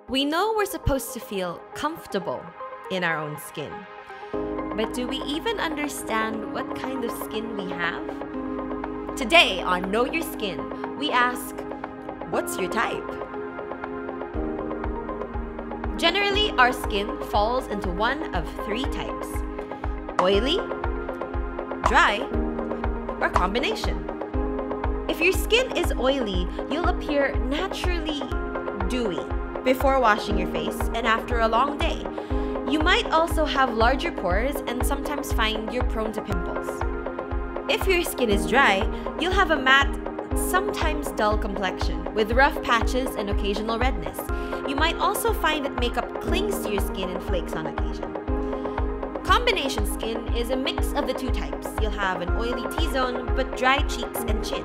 We know we're supposed to feel comfortable in our own skin. But do we even understand what kind of skin we have? Today on Know Your Skin, we ask, what's your type? Generally, our skin falls into one of three types: oily, dry, or combination. If your skin is oily, you'll appear naturally dewy before washing your face and after a long day. You might also have larger pores and sometimes find you're prone to pimples. If your skin is dry, you'll have a matte, sometimes dull complexion with rough patches and occasional redness. You might also find that makeup clings to your skin and flakes on occasion. Combination skin is a mix of the two types. You'll have an oily T-zone but dry cheeks and chin.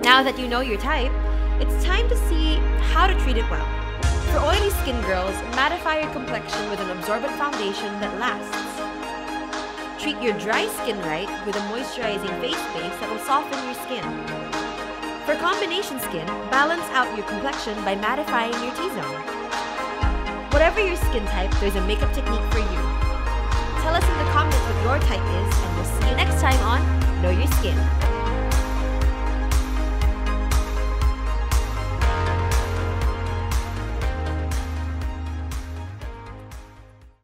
Now that you know your type, it's time to see how to treat it well. For oily skin girls, mattify your complexion with an absorbent foundation that lasts. Treat your dry skin right with a moisturizing face base that will soften your skin. For combination skin, balance out your complexion by mattifying your T-zone. Whatever your skin type, there's a makeup technique for you. Tell us in the comments what your type is, and we'll see you next time on Know Your Skin.